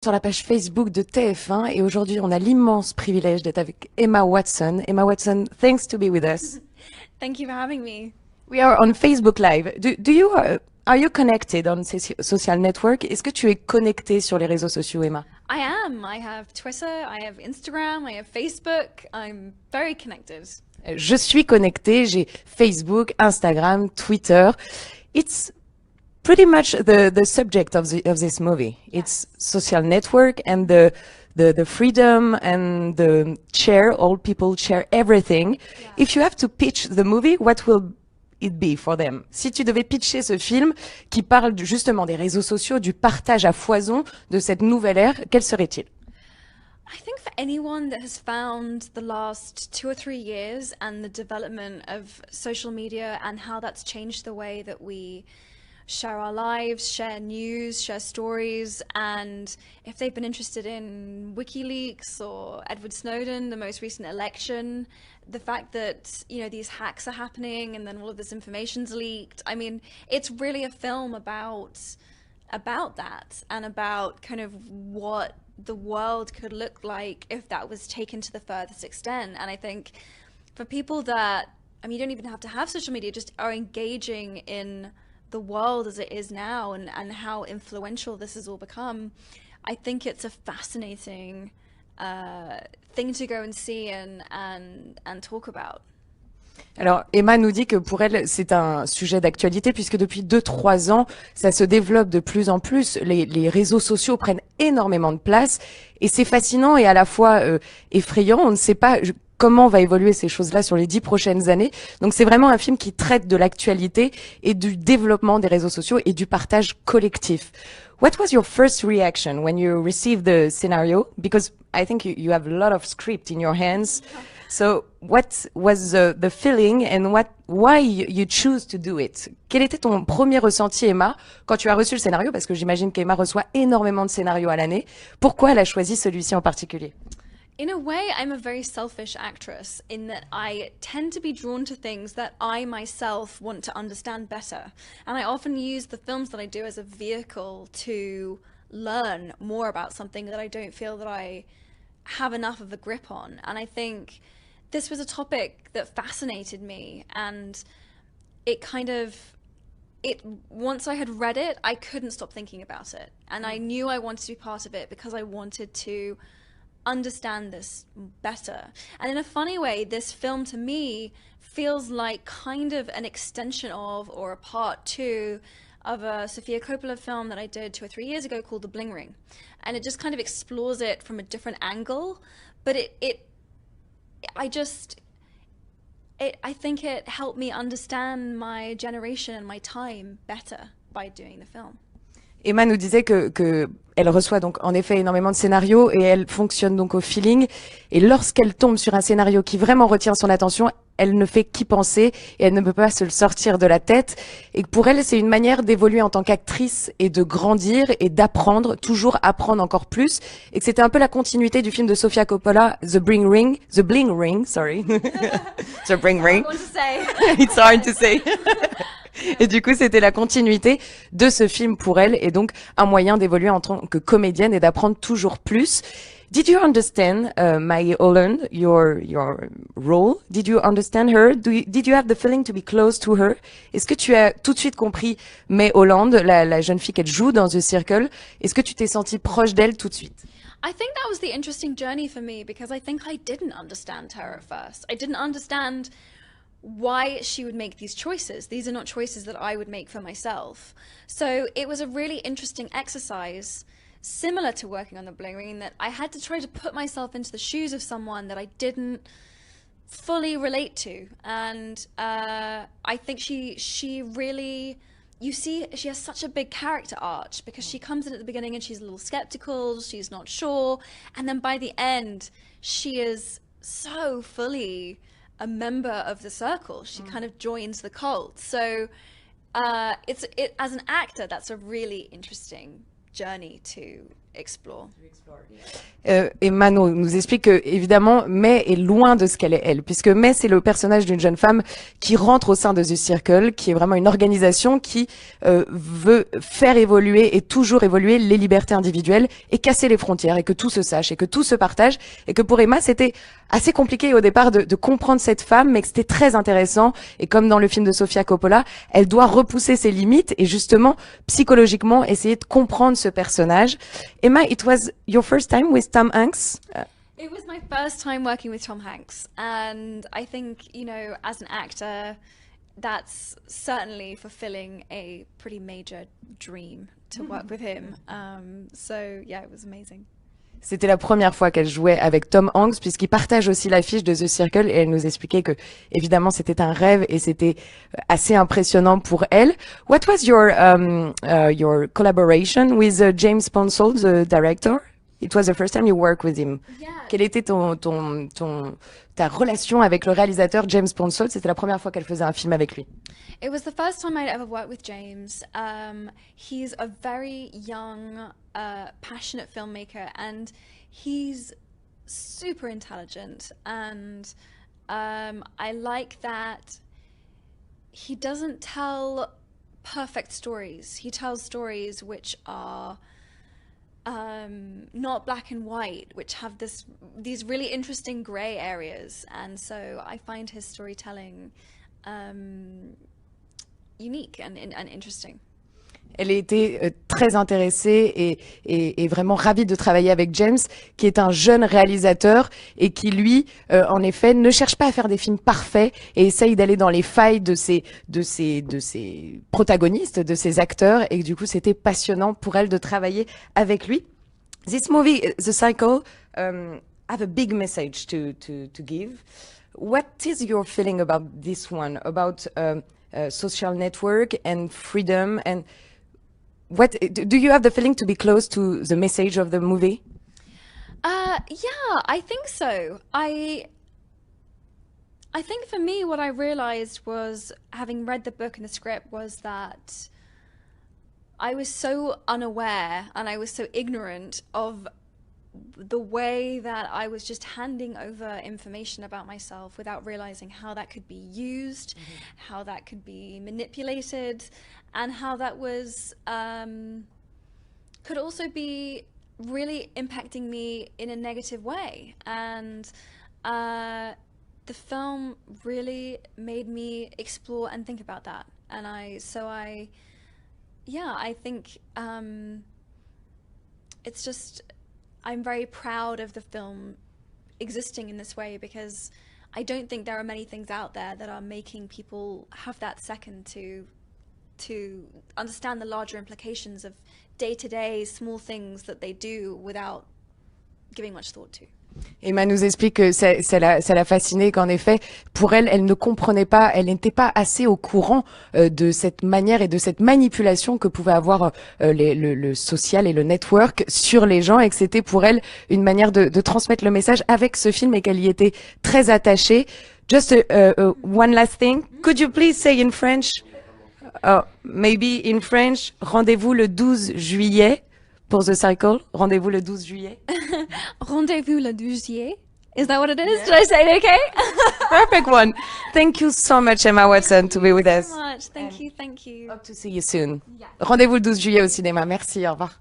sur la page Facebook de TF1 et aujourd'hui on a l'immense privilège d'être avec Emma Watson. Emma Watson, thanks to be with us. Thank you for having me. We are on Facebook Live. Are you connected on social network? Est-ce que tu es connectée sur les réseaux sociaux, Emma? I am. I have Twitter, I have Instagram, I have Facebook. I'm very connected. Je suis connectée, j'ai Facebook, Instagram, Twitter. It's pretty much the subject of this movie. Yes. It's social network and the freedom and the share, all people share everything. Yeah. If you have to pitch the movie, what will it be for them? Si tu devais pitcher ce film qui parle justement des réseaux sociaux, du partage à foison de cette nouvelle ère, quel serait-il? I think for anyone that has found the last 2 or 3 years and the development of social media and how that's changed the way that we share our lives, share news, share stories, and if they've been interested in WikiLeaks or Edward Snowden, the most recent election, the fact that, you know, these hacks are happening and then all of this information's leaked. I mean, it's really a film about that and about kind of what the world could look like if that was taken to the furthest extent. And I think for people that, I mean, you don't even have to have social media, just are engaging in the world as it is now and how influential this has all become, I think it's a fascinating thing to go and see and talk about. Alors, Emma nous dit que pour elle, c'est un sujet d'actualité puisque depuis 2-3 ans, ça se développe de plus en plus. Les réseaux sociaux prennent énormément de place et c'est fascinant et à la fois effrayant. On ne sait pas comment va évoluer ces choses-là sur les 10 prochaines années. Donc, c'est vraiment un film qui traite de l'actualité et du développement des réseaux sociaux et du partage collectif. What was your first reaction when you received the scenario? Because I think you have a lot of script in your hands. So, what was the feeling and why you choose to do it? Quel était ton premier ressenti, Emma, quand tu as reçu le scénario? Parce que j'imagine qu'Emma reçoit énormément de scénarios à l'année. Pourquoi elle a choisi celui-ci en particulier? In a way, I'm a very selfish actress in that I tend to be drawn to things that I myself want to understand better. And I often use the films that I do as a vehicle to learn more about something that I don't feel that I have enough of a grip on. And I think this was a topic that fascinated me, and it kind of, once I had read it, I couldn't stop thinking about it. And I knew I wanted to be part of it because I wanted to understand this better. And in a funny way, this film to me feels like kind of an extension of, or a part two of a Sofia Coppola film that I did 2 or 3 years ago called The Bling Ring. And it just kind of explores it from a different angle, but I think it helped me understand my generation and my time better by doing the film. Emma nous disait que elle reçoit donc en effet énormément de scénarios et elle fonctionne donc au feeling. Et lorsqu'elle tombe sur un scénario qui vraiment retient son attention, elle ne fait qu'y penser et elle ne peut pas se le sortir de la tête. Et pour elle, c'est une manière d'évoluer en tant qu'actrice et de grandir et d'apprendre, toujours apprendre encore plus. Et que c'était un peu la continuité du film de Sofia Coppola, The Bling Ring, sorry. The Bling Ring. It's hard to say. Et du coup, c'était la continuité de ce film pour elle et donc un moyen d'évoluer en tant que comédienne et d'apprendre toujours plus. Did you understand Maggie Holland, your role? Did you understand her? Did you have the feeling to be close to her? Est-ce que tu as tout de suite compris May Holland, la jeune fille qu'elle joue dans The Circle? Est-ce que tu t'es sentie proche d'elle tout de suite? I think that was the interesting journey for me because I think I didn't understand her at first. I didn't understand why she would make these choices. These are not choices that I would make for myself. So it was a really interesting exercise, similar to working on The Bling Ring, in that I had to try to put myself into the shoes of someone that I didn't fully relate to. And I think she really, you see, she has such a big character arc because she comes in at the beginning and she's a little skeptical, she's not sure, and then by the end, she is so fully a member of the circle. She kind of joins the cult. So as an actor, that's a really interesting journey to explore. Emma nous explique que, évidemment, May est loin de ce qu'elle est elle, puisque May, c'est le personnage d'une jeune femme qui rentre au sein de The Circle, qui est vraiment une organisation qui veut faire évoluer et toujours évoluer les libertés individuelles et casser les frontières, et que tout se sache, et que tout se partage, et que pour Emma, c'était assez compliqué au départ de comprendre cette femme, mais que c'était très intéressant, et comme dans le film de Sofia Coppola, elle doit repousser ses limites et justement, psychologiquement, essayer de comprendre ce personnage. Emma, it was your first time with Tom Hanks? It was my first time working with Tom Hanks, and I think, as an actor, that's certainly fulfilling a pretty major dream to work with him. So yeah, it was amazing. C'était la première fois qu'elle jouait avec Tom Hanks, puisqu'il partage aussi l'affiche de The Circle, et elle nous expliquait que, évidemment, c'était un rêve et c'était assez impressionnant pour elle. What was your collaboration with James Ponsell, the director? It was the first time you worked with him. Yeah. Quelle était ta relation avec le réalisateur James Ponsell? C'était la première fois qu'elle faisait un film avec lui. It was the first time I'd ever worked with James. He's a very young, passionate filmmaker, and he's super intelligent. And I like that he doesn't tell perfect stories. He tells stories which are not black and white, which have these really interesting gray areas. And so I find his storytelling unique and interesting. Elle était très intéressée et vraiment ravie de travailler avec James, qui est un jeune réalisateur et qui, lui, en effet, ne cherche pas à faire des films parfaits et essaye d'aller dans les failles de ses protagonistes, de ses acteurs. Et du coup, c'était passionnant pour elle de travailler avec lui. This movie, The Cycle, have a big message to give. What is your feeling about this one, about social network and freedom, and what do you have the feeling to be close to the message of the movie? Yeah, I think so. I think for me, what I realized was, having read the book and the script, was that I was so unaware and I was so ignorant of the way that I was just handing over information about myself without realizing how that could be used, how that could be manipulated, and how that was could also be really impacting me in a negative way. And the film really made me explore and think about that. And I think it's just, I'm very proud of the film existing in this way, because I don't think there are many things out there that are making people have that second to understand the larger implications of day-to-day small things that they do without giving much thought to. Emma nous explique que ça l'a fascinée, qu'en effet, pour elle, elle ne comprenait pas, elle n'était pas assez au courant de cette manière et de cette manipulation que pouvait avoir le social et le network sur les gens, et que c'était pour elle une manière de transmettre le message avec ce film, et qu'elle y était très attachée. Just one last thing, could you please say in French, maybe in French, rendez-vous le 12 juillet pour The Cycle, rendez-vous le 12 juillet. Rendez-vous le 12 juillet. Is that what it is? Yeah. Did I say it okay? Perfect one. Thank you so much, Emma Watson, to be with us. Thank you so much. Thank you. Hope to see you soon. Yeah. Rendez-vous le 12 juillet au cinéma. Merci, au revoir.